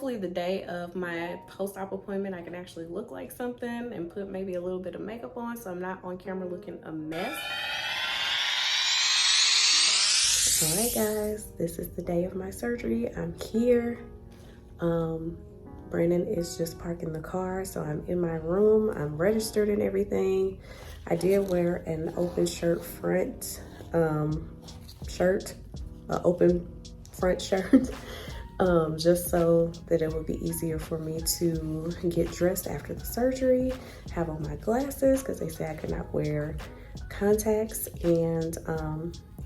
hopefully the day of my post-op appointment, I can actually look like something and put maybe a little bit of makeup on so I'm not on camera looking a mess. All right, guys, this is the day of my surgery. I'm here. Brandon is just parking the car, so I'm in my room. I'm registered and everything. I did wear an open shirt front open front shirt, just so that it would be easier for me to get dressed after the surgery, have on my glasses because they said I could not wear contacts, and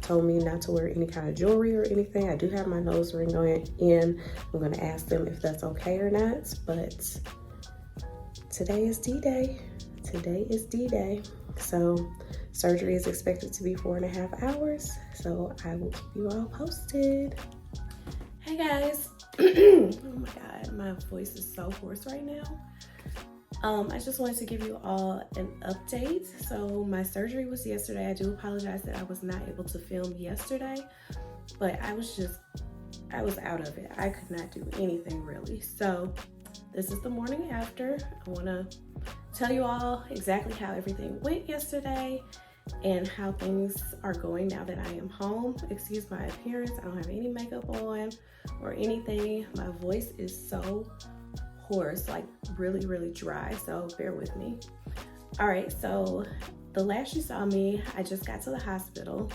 told me not to wear any kind of jewelry or anything. I do have my nose ring going in. I'm going to ask them if that's okay or not, but today is D-Day. Today is D-Day. So surgery is expected to be 4.5 hours. So I will keep you all posted. Hey guys. Oh my God, my voice is so hoarse right now. I just wanted to give you all an update. So my surgery was yesterday. I do apologize that I was not able to film yesterday, but I was out of it. I could not do anything really. So this is the morning after. I want to tell you all exactly how everything went yesterday and how things are going now that I am home. Excuse my appearance. I don't have any makeup on or anything. My voice is so hoarse, like really dry, so bear with me. All right, so the last you saw me, I just got to the hospital.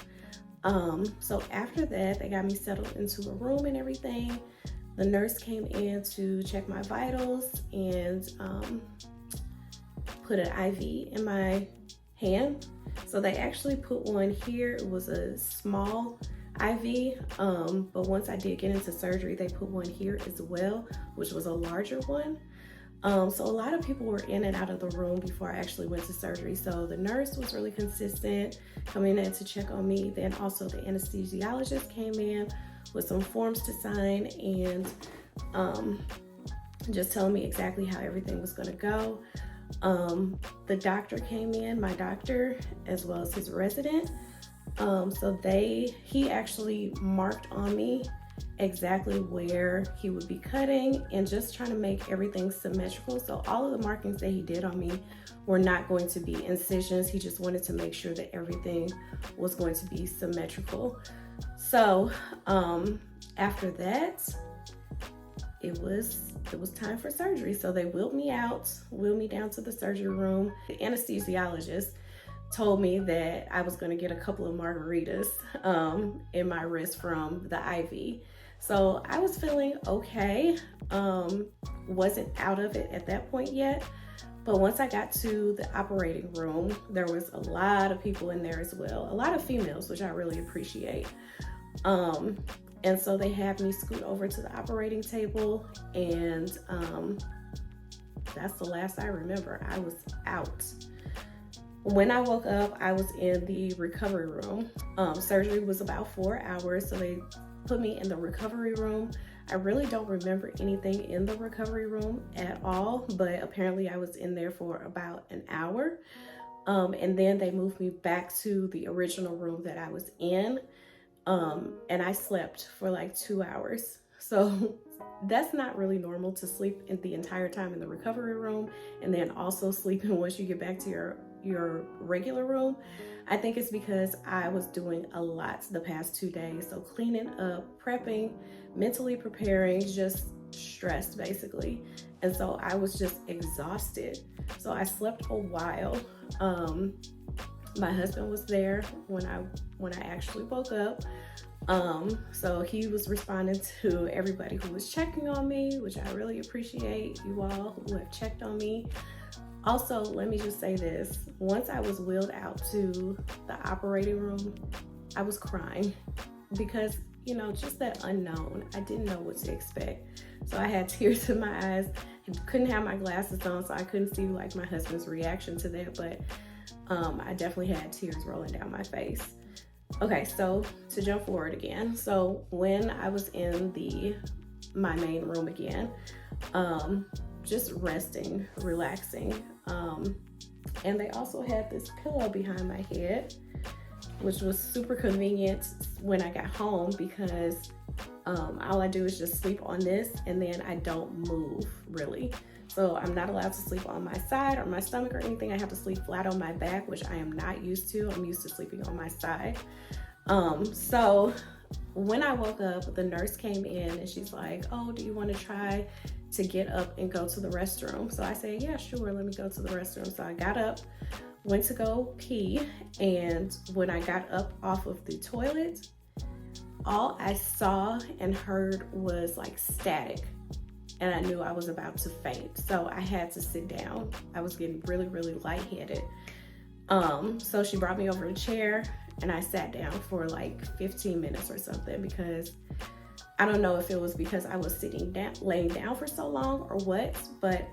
So after that, they got me settled into a room and everything. The nurse came in to check my vitals and put an IV in my hand. So they actually put one here. It was a small IV, but once I did get into surgery, they put one here as well, which was a larger one. So a lot of people were in and out of the room before I actually went to surgery. So the nurse was really consistent coming in to check on me. Then also the anesthesiologist came in with some forms to sign and just telling me exactly how everything was gonna go. The doctor came in, my doctor, as well as his resident. So he actually marked on me exactly where he would be cutting and just trying to make everything symmetrical. So all of the markings that he did on me were not going to be incisions. He just wanted to make sure that everything was going to be symmetrical. So after that, it was time for surgery. So they wheeled me down to the surgery room. The anesthesiologist told me that I was gonna get a couple of margaritas in my wrist from the IV. So I was feeling okay. Wasn't out of it at that point yet. But once I got to the operating room, there was a lot of people in there as well. A lot of females, which I really appreciate. And so they had me scoot over to the operating table, and that's the last I remember. I was out. When I woke up, I was in the recovery room. Surgery was about 4 hours, so they put me in the recovery room. I really don't remember anything in the recovery room at all, but apparently I was in there for about an hour. And then they moved me back to the original room that I was in, and I slept for like 2 hours. So that's not really normal to sleep in the entire time in the recovery room and then also sleeping once you get back to your regular room. I think it's because I was doing a lot the past 2 days. So cleaning up, prepping, mentally preparing, just stressed basically. And so I was just exhausted. So I slept a while. My husband was there when I actually woke up. So he was responding to everybody who was checking on me, which I really appreciate you all who have checked on me. Also, let me just say this. Once I was wheeled out to the operating room, I was crying because, you know, just that unknown. I didn't know what to expect. So I had tears in my eyes. I couldn't have my glasses on, so I couldn't see like my husband's reaction to that, but I definitely had tears rolling down my face. Okay, so to jump forward again. So when I was in my main room again, just resting, relaxing. And they also had this pillow behind my head, which was super convenient when I got home because All I do is just sleep on this, and then I don't move really. So I'm not allowed to sleep on my side or my stomach or anything. I have to sleep flat on my back, which I am not used to. I'm used to sleeping on my side. So when I woke up, the nurse came in and she's like, oh, do you want to try to get up and go to the restroom? So I said, yeah, sure, let me go to the restroom. So I got up, went to go pee, and when I got up off of the toilet, all I saw and heard was like static, and I knew I was about to faint. So I had to sit down. I was getting really, really lightheaded. So she brought me over a chair and I sat down for like 15 minutes or something, because I don't know if it was because I was laying down for so long or what, but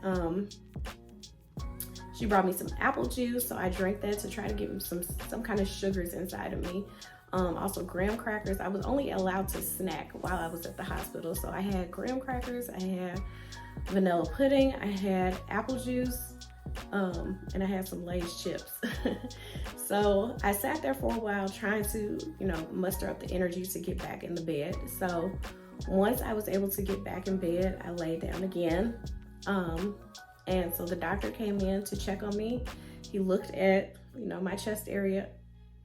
she brought me some apple juice, so I drank that to try to get some kind of sugars inside of me. Also graham crackers. I was only allowed to snack while I was at the hospital, so I had graham crackers, I had vanilla pudding, I had apple juice, and I had some Lay's chips. So I sat there for a while trying to, muster up the energy to get back in the bed. So once I was able to get back in bed, I laid down again. And so the doctor came in to check on me. He looked at, my chest area.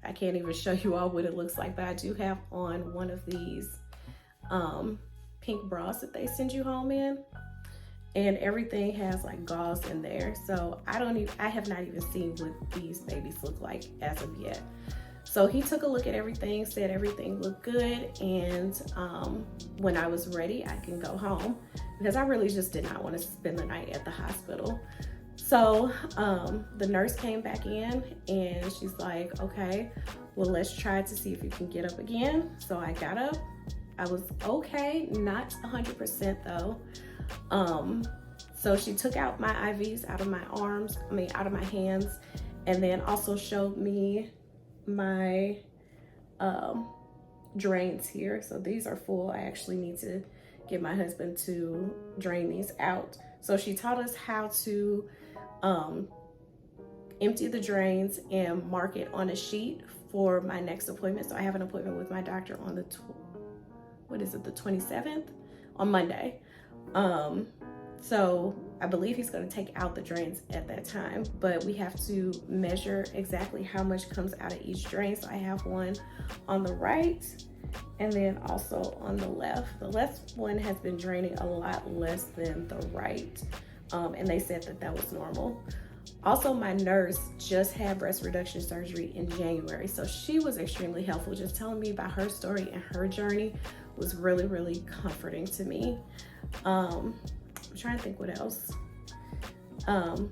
I can't even show you all what it looks like, but I do have on one of these pink bras that they send you home in, and everything has like gauze in there. So I have not even seen what these babies look like as of yet. So he took a look at everything, said everything looked good, and when I was ready, I can go home, because I really just did not want to spend the night at the hospital. So the nurse came back in and she's like, okay, well, let's try to see if you can get up again. So I got up. I was okay, not 100% though. So she took out my IVs out of my out of my hands, and then also showed me my drains here. So these are full. I actually need to get my husband to drain these out. So she taught us how to empty the drains and mark it on a sheet for my next appointment. So I have an appointment with my doctor on the 27th, on Monday. So I believe he's going to take out the drains at that time, but we have to measure exactly how much comes out of each drain. So I have one on the right and then also on the left. The left one has been draining a lot less than the right. And they said that was normal. Also, my nurse just had breast reduction surgery in January. So she was extremely helpful. Just telling me about her story and her journey was really, really comforting to me. I'm trying to think what else.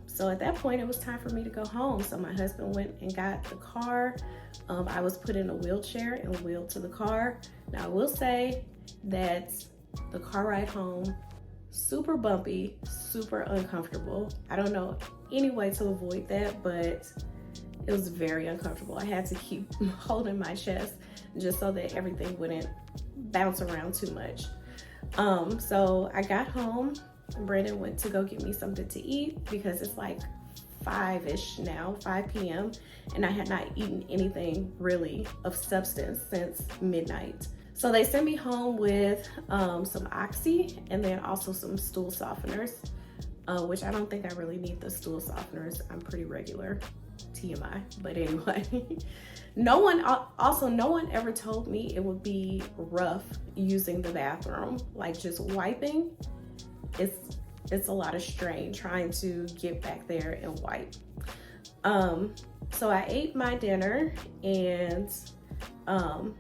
So at that point, it was time for me to go home. So my husband went and got the car. I was put in a wheelchair and wheeled to the car. Now I will say that the car ride home, super bumpy, super uncomfortable. I don't know any way to avoid that, but it was very uncomfortable. I had to keep holding my chest just so that everything wouldn't bounce around too much. So I got home. Brandon went to go get me something to eat because it's like 5-ish now, 5 p.m. and I had not eaten anything really of substance since midnight. So they sent me home with some Oxy and then also some stool softeners, which I don't think I really need the stool softeners. I'm pretty regular, TMI, but anyway. No one ever told me it would be rough using the bathroom. Like just wiping, it's a lot of strain trying to get back there and wipe. So I ate my dinner, and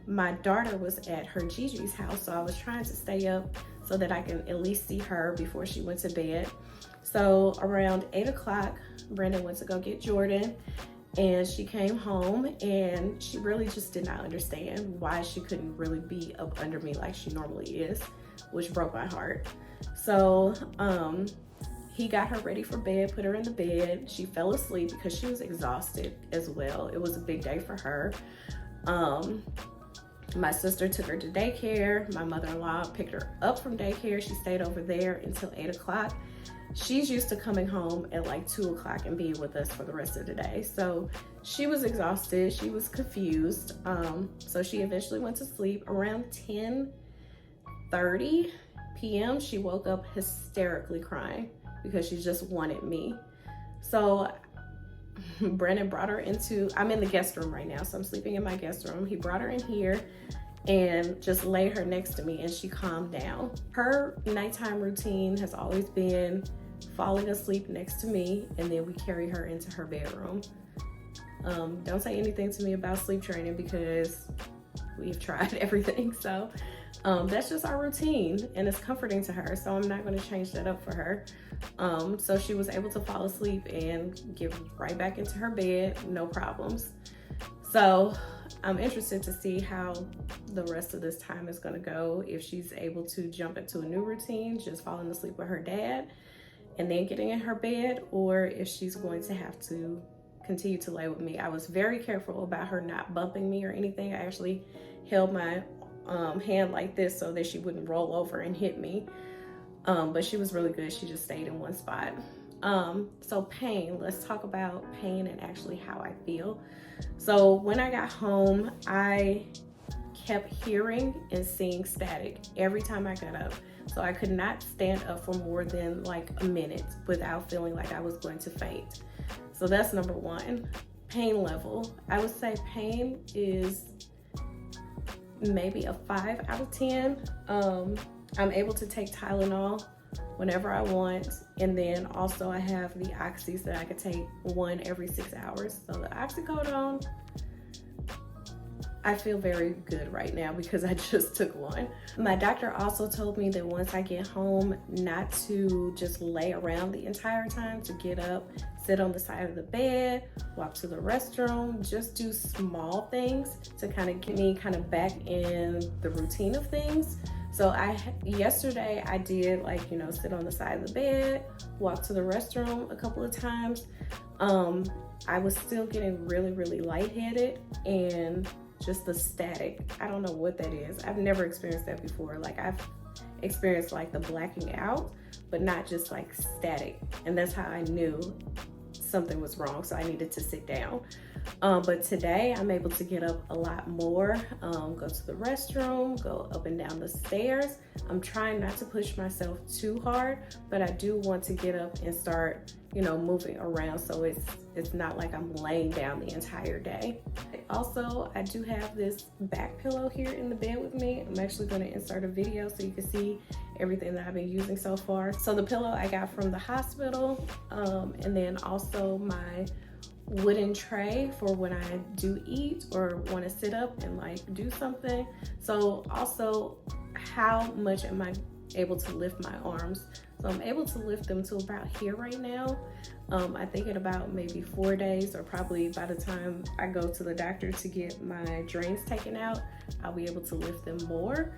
my daughter was at her Gigi's house, so I was trying to stay up so that I can at least see her before she went to bed. So around 8 o'clock, Brandon went to go get Jordan, and she came home and she really just did not understand why she couldn't really be up under me like she normally is, which broke my heart. So he got her ready for bed, put her in the bed. She fell asleep because she was exhausted as well. It was a big day for her. My sister took her to daycare. My mother-in-law picked her up from daycare. She stayed over there until 8 o'clock. She's used to coming home at like 2 o'clock and being with us for the rest of the day. So she was exhausted. She was confused. So she eventually went to sleep around 10 12:30 p.m. she woke up hysterically crying because she just wanted me. So Brandon brought her into, I'm in the guest room right now, so I'm sleeping in my guest room. He brought her in here and just laid her next to me, and she calmed down. Her nighttime routine has always been falling asleep next to me, and then we carry her into her bedroom. Don't say anything to me about sleep training because we've tried everything. So that's just our routine, and it's comforting to her, so I'm not going to change that up for her. So she was able to fall asleep and get right back into her bed, no problems. So I'm interested to see how the rest of this time is going to go, if she's able to jump into a new routine, just falling asleep with her dad and then getting in her bed, or if she's going to have to continue to lay with me. I was very careful about her not bumping me or anything. I actually held my hand like this so that she wouldn't roll over and hit me. But she was really good. She just stayed in one spot. So pain, let's talk about pain and actually how I feel. So when I got home, I kept hearing and seeing static every time I got up. So I could not stand up for more than like a minute without feeling like I was going to faint. So that's number one. Pain level, I would say pain is maybe a 5 out of 10. I'm able to take Tylenol whenever I want, and then also I have the oxys that I could take one every 6 hours. So the oxycodone, I feel very good right now because I just took one. My doctor also told me that once I get home, not to just lay around the entire time, to get up, sit on the side of the bed, walk to the restroom, just do small things to kind of get me kind of back in the routine of things. So yesterday I did, like, you know, sit on the side of the bed, walk to the restroom a couple of times. I was still getting really, really lightheaded and just the static. I don't know what that is. I've never experienced that before. Like, I've experienced like the blacking out, but not just like static. And that's how I knew something was wrong. So I needed to sit down. But today I'm able to get up a lot more, go to the restroom, go up and down the stairs. I'm trying not to push myself too hard, but I do want to get up and start, you know, moving around, so it's not like I'm laying down the entire day. Also, I do have this back pillow here in the bed with me. I'm actually going to insert a video so you can see everything that I've been using so far. So the pillow I got from the hospital, and then also my wooden tray for when I do eat or want to sit up and like do something. So also, how much am I able to lift my arms? So I'm able to lift them to about here right now. I think in about maybe 4 days, or probably by the time I go to the doctor to get my drains taken out, I'll be able to lift them more.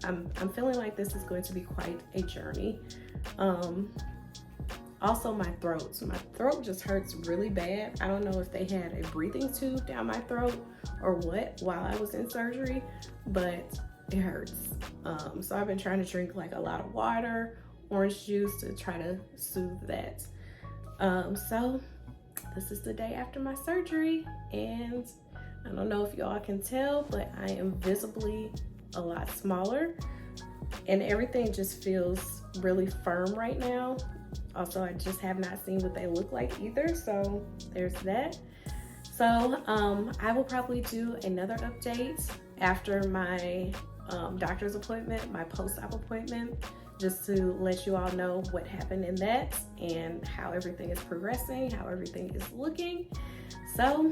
I'm feeling like this is going to be quite a journey. Also my throat. So my throat just hurts really bad. I don't know if they had a breathing tube down my throat or what while I was in surgery, but it hurts. So I've been trying to drink like a lot of water, orange juice to try to soothe that. So this is the day after my surgery, and I don't know if y'all can tell, but I am visibly a lot smaller, and everything just feels really firm right now. Also, I just have not seen what they look like either, so there's that. So I will probably do another update after my doctor's appointment, my post-op appointment, just to let you all know what happened in that and how everything is progressing, how everything is looking. So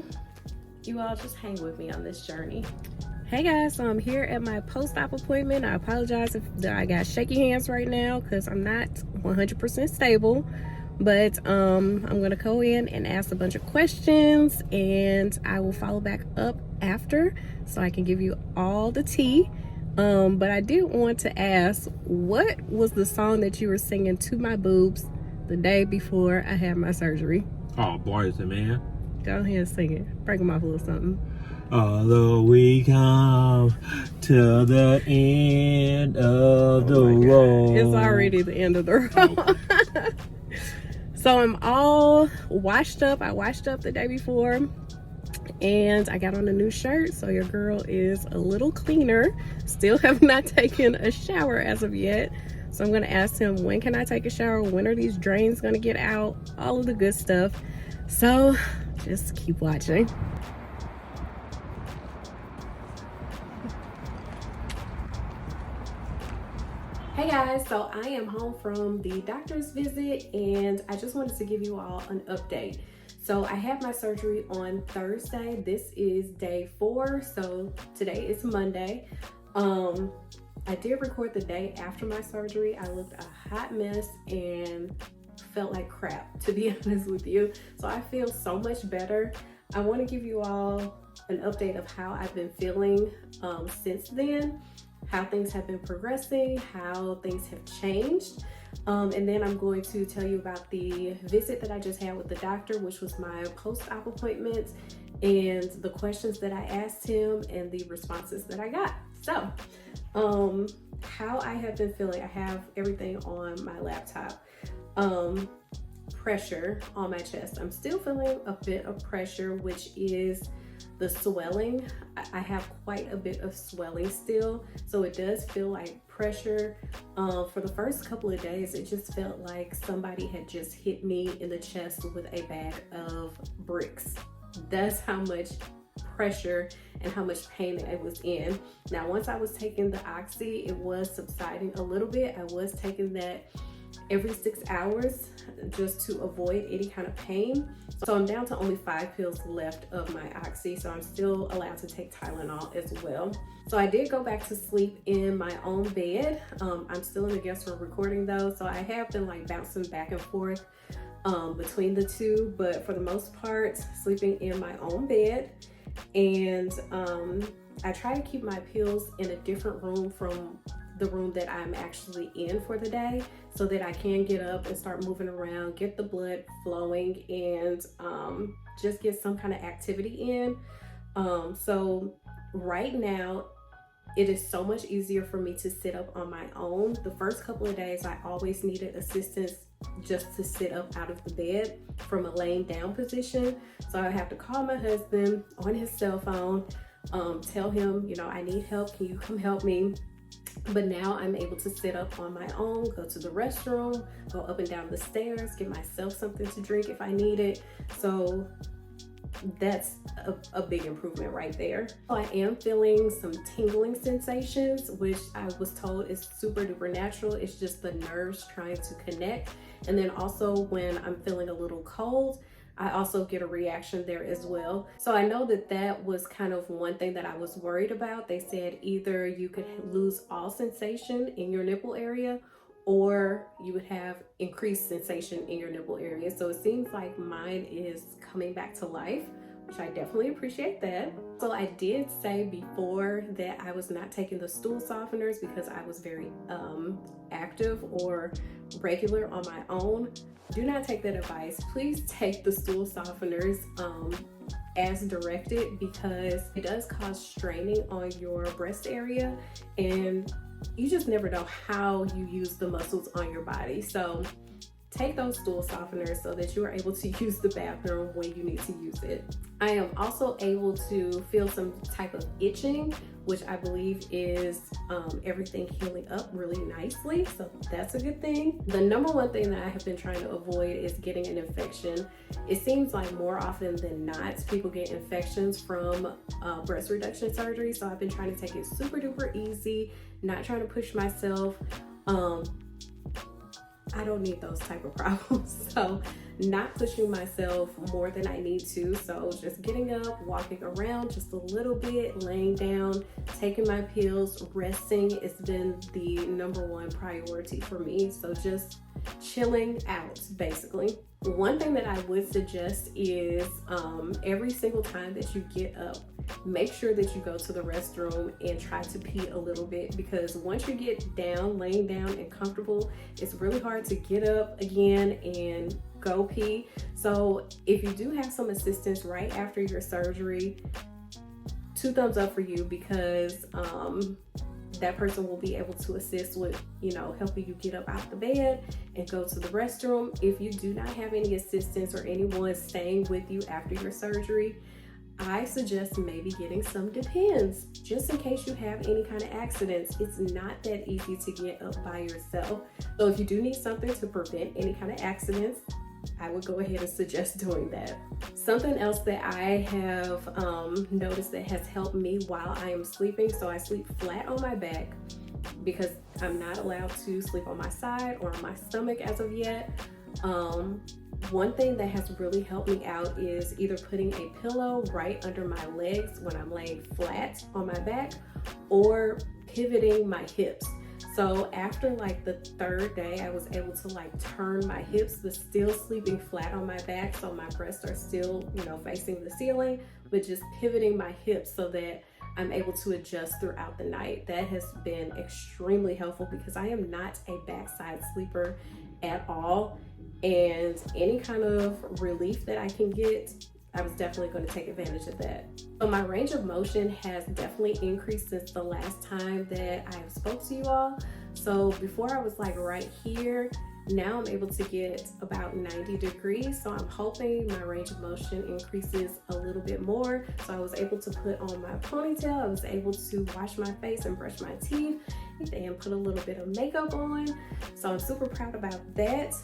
you all just hang with me on this journey. Hey guys, so I'm here at my post-op appointment. I apologize if I got shaky hands right now because I'm not 100% stable, but I'm gonna go in and ask a bunch of questions, and I will follow back up after so I can give you all the tea. But I did want to ask, what was the song that you were singing to my boobs the day before I had my surgery? Oh, Boys and Man. Go ahead and sing it. Break them off a little something. Although we come to the end of the road. It's already the end of the road. Oh. So I'm all washed up. I washed up the day before, and I got on a new shirt, so your girl is a little cleaner. Still have not taken a shower as of yet, so I'm gonna ask him, when can I take a shower? When are these drains gonna get out? All of the good stuff. So just keep watching. Hey guys, so I am home from the doctor's visit and I just wanted to give you all an update. So I had my surgery on Thursday. This is day 4, so today is Monday. I did record the day after my surgery. I looked a hot mess and felt like crap, to be honest with you. So I feel so much better. I want to give you all an update of how I've been feeling since then, how things have been progressing, how things have changed. And then I'm going to tell you about the visit that I just had with the doctor, which was my post-op appointment, and the questions that I asked him and the responses that I got. So, how I have been feeling, I have everything on my laptop. Pressure on my chest. I'm still feeling a bit of pressure, which is the swelling. I have quite a bit of swelling still, so it does feel like pressure. For the first couple of days, it just felt like somebody had just hit me in the chest with a bag of bricks. That's how much pressure and how much pain I was in. Now, once I was taking the oxy, it was subsiding a little bit. I was taking that every 6 hours just to avoid any kind of pain. So I'm down to only 5 pills left of my oxy, so I'm still allowed to take Tylenol as well. So I did go back to sleep in my own bed. I'm still in the guest room recording though, so I have been like bouncing back and forth between the two, but for the most part, sleeping in my own bed. And I try to keep my pills in a different room from the room that I'm actually in for the day, so that I can get up and start moving around, get the blood flowing, and just get some kind of activity in. So right now, it is so much easier for me to sit up on my own. The first couple of days, I always needed assistance just to sit up out of the bed from a laying down position. So I have to call my husband on his cell phone, tell him, you know, I need help, can you come help me? But now I'm able to sit up on my own, go to the restroom, go up and down the stairs, give myself something to drink if I need it. So that's a big improvement right there. I am feeling some tingling sensations, which I was told is super duper natural. It's just the nerves trying to connect. And then also when I'm feeling a little cold, I also get a reaction there as well. So I know that that was kind of one thing that I was worried about. They said either you could lose all sensation in your nipple area, or you would have increased sensation in your nipple area. So it seems like mine is coming back to life, which I definitely appreciate that. So I did say before that I was not taking the stool softeners because I was very active or regular on my own. Do not take that advice. Please take the stool softeners as directed, because it does cause straining on your breast area, and you just never know how you use the muscles on your body. So take those stool softeners so that you are able to use the bathroom when you need to use it. I am also able to feel some type of itching, which I believe is everything healing up really nicely. So that's a good thing. The number one thing that I have been trying to avoid is getting an infection. It seems like more often than not, people get infections from breast reduction surgery. So I've been trying to take it super duper easy, not trying to push myself. I don't need those type of problems. So not pushing myself more than I need to. So just getting up, walking around just a little bit, laying down, taking my pills, resting has been the number one priority for me. So just chilling out, basically. One thing that I would suggest is every single time that you get up, make sure that you go to the restroom and try to pee a little bit, because once you get down, laying down and comfortable, it's really hard to get up again and go pee. So if you do have some assistance right after your surgery, 2 thumbs up for you, because that person will be able to assist with, you know, helping you get up out the bed and go to the restroom. If you do not have any assistance or anyone staying with you after your surgery, I suggest maybe getting some Depends, just in case you have any kind of accidents. It's not that easy to get up by yourself. So if you do need something to prevent any kind of accidents, I would go ahead and suggest doing that. Something else that I have noticed that has helped me while I am sleeping, so I sleep flat on my back because I'm not allowed to sleep on my side or on my stomach as of yet. One thing that has really helped me out is either putting a pillow right under my legs when I'm laying flat on my back, or pivoting my hips. So after like the third day, I was able to like turn my hips, but still sleeping flat on my back. So my breasts are still, facing the ceiling, but just pivoting my hips so that I'm able to adjust throughout the night. That has been extremely helpful because I am not a backside sleeper at all. And any kind of relief that I can get, I was definitely going to take advantage of that. So my range of motion has definitely increased since the last time that I spoke to you all. So before I was like right here, now I'm able to get about 90 degrees. So I'm hoping my range of motion increases a little bit more. So I was able to put on my ponytail. I was able to wash my face and brush my teeth and put a little bit of makeup on. So I'm super proud about that.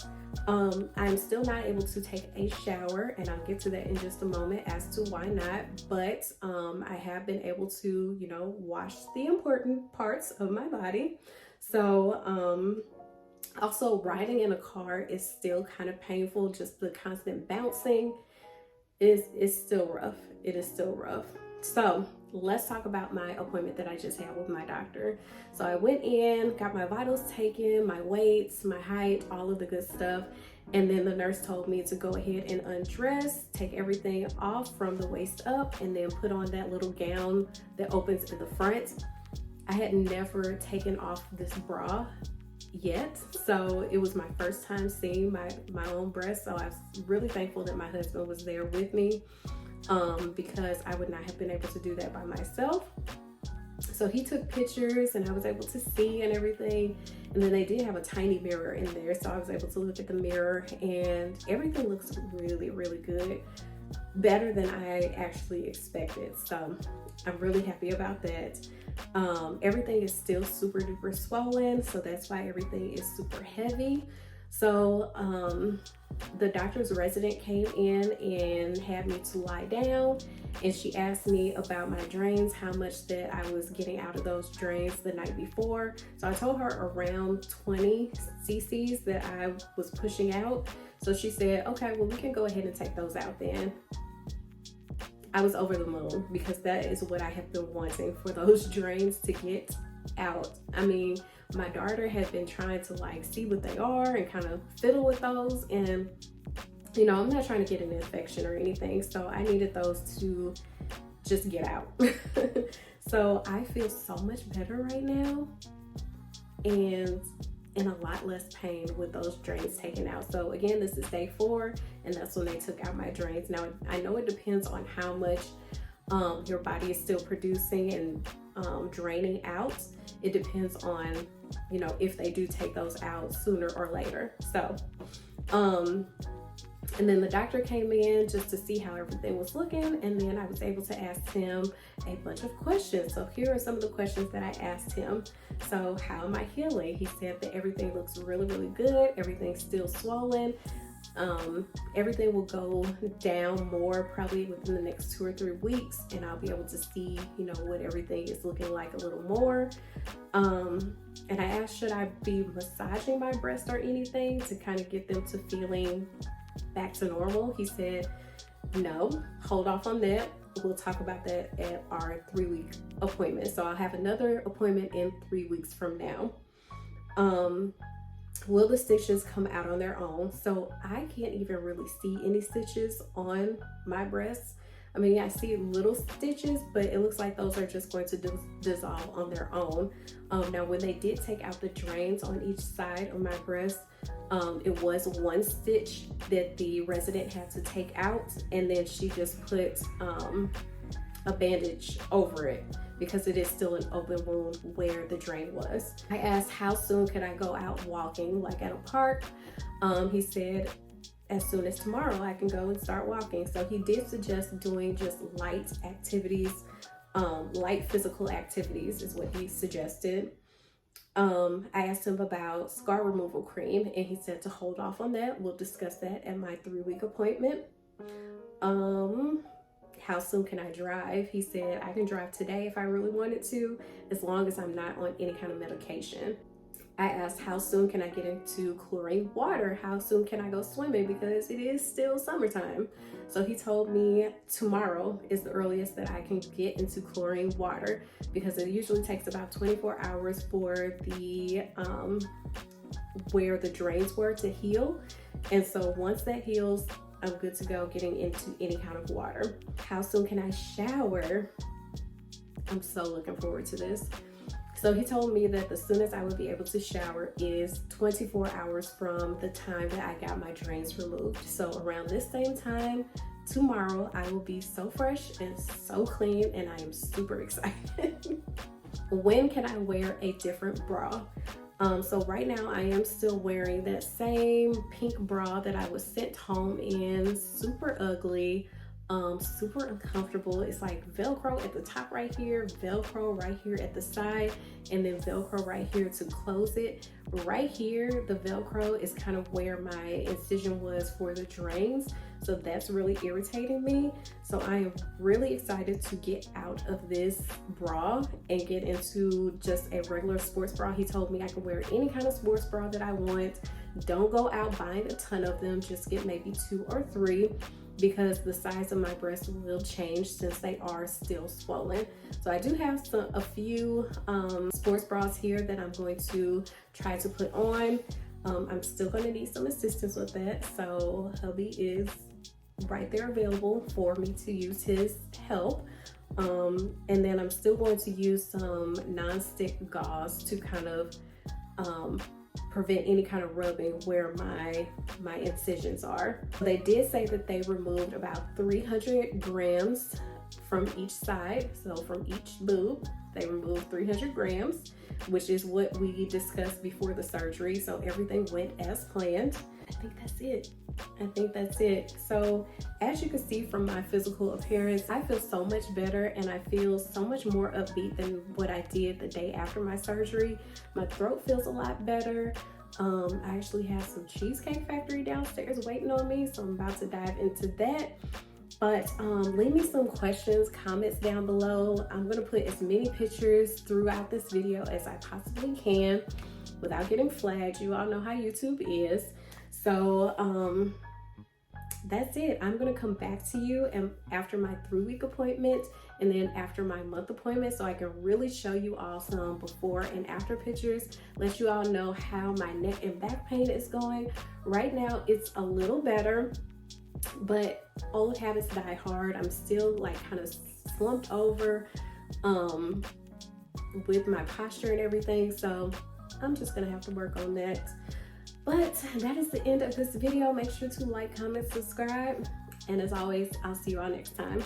I'm still not able to take a shower, and I'll get to that in just a moment as to why not, but I have been able to, wash the important parts of my body. So also riding in a car is still kind of painful. Just the constant bouncing is still rough. It is still rough. So let's talk about my appointment that I just had with my doctor. So I went in, got my vitals taken, my weights, my height, all of the good stuff. And then the nurse told me to go ahead and undress, take everything off from the waist up, and then put on that little gown that opens in the front. I had never taken off this bra yet, so it was my first time seeing my own breast. So I was really thankful that my husband was there with me, because I would not have been able to do that by myself. So he took pictures and I was able to see and everything. And then they did have a tiny mirror in there, so I was able to look at the mirror and everything looks really, really good. Better than I actually expected. So I'm really happy about that. Everything is still super duper swollen, so that's why everything is super heavy. So the doctor's resident came in and had me to lie down, and she asked me about my drains, how much that I was getting out of those drains the night before. So I told her around 20 cc's that I was pushing out. So she said, okay, well, we can go ahead and take those out then. I was over the moon because that is what I have been wanting, for those drains to get out. I mean, my daughter had been trying to like see what they are and kind of fiddle with those, and I'm not trying to get an infection or anything, so I needed those to just get out. So I feel so much better right now and in a lot less pain with those drains taken out. So again, this is day 4, and that's when they took out my drains. Now I know it depends on how much your body is still producing and draining out. It depends on if they do take those out sooner or later. So and then the doctor came in just to see how everything was looking, and then I was able to ask him a bunch of questions. So here are some of the questions that I asked him. So how am I healing? He said that everything looks really, really good. Everything's still swollen. Everything will go down more probably within the next 2 or 3 weeks, and I'll be able to see, what everything is looking like a little more. And I asked, should I be massaging my breast or anything to kind of get them to feeling back to normal? He said, no, hold off on that. We'll talk about that at our 3-week appointment. So I'll have another appointment in 3 weeks from now. Will the stitches come out on their own? So I can't even really see any stitches on my breasts. I mean, I see little stitches, but it looks like those are just going to dissolve on their own. Now, when they did take out the drains on each side of my breast, it was 1 stitch that the resident had to take out, and then she just put a bandage over it because it is still an open wound where the drain was. I asked how soon could I go out walking, like at a park. He said as soon as tomorrow I can go and start walking. So he did suggest doing just light activities, light physical activities is what he suggested. I asked him about scar removal cream, and he said to hold off on that. We'll discuss that at my 3-week appointment. How soon can I drive? He said I can drive today if I really wanted to, as long as I'm not on any kind of medication. I asked how soon can I get into chlorine water? How soon can I go swimming? Because it is still summertime. So he told me tomorrow is the earliest that I can get into chlorine water, because it usually takes about 24 hours for the where the drains were to heal. And so once that heals, I'm good to go getting into any kind of water. How soon can I shower? I'm so looking forward to this. So he told me that the soonest I would be able to shower is 24 hours from the time that I got my drains removed. So around this same time tomorrow, I will be so fresh and so clean, and I am super excited. When can I wear a different bra? So right now I am still wearing that same pink bra that I was sent home in, super ugly, super uncomfortable. It's like Velcro at the top right here, Velcro right here at the side, and then Velcro right here to close it. Right here, the Velcro is kind of where my incision was for the drains. So that's really irritating me. So I am really excited to get out of this bra and get into just a regular sports bra. He told me I can wear any kind of sports bra that I want. Don't go out buying a ton of them, just get maybe 2 or 3, because the size of my breasts will change since they are still swollen. So I do have a few sports bras here that I'm going to try to put on. I'm still going to need some assistance with that. So hubby is right there available for me to use his help. And then I'm still going to use some non-stick gauze to kind of prevent any kind of rubbing where my incisions are. They did say that they removed about 300 grams from each side. So from each boob, they removed 300 grams, which is what we discussed before the surgery. So everything went as planned. I think that's it. So as you can see from my physical appearance, I feel so much better, and I feel so much more upbeat than what I did the day after my surgery. My throat feels a lot better. I actually have some Cheesecake Factory downstairs waiting on me, so I'm about to dive into that. But leave me some questions, comments down below. I'm gonna put as many pictures throughout this video as I possibly can without getting flagged. You all know how YouTube is. So that's it. I'm gonna come back to you and after my 3-week appointment, and then after my month appointment, so I can really show you all some before and after pictures, let you all know how my neck and back pain is going. Right now it's a little better, but old habits die hard. I'm still like kind of slumped over with my posture and everything, so I'm just gonna have to work on that. But that is the end of this video. Make sure to like, comment, subscribe, and as always, I'll see you all next time.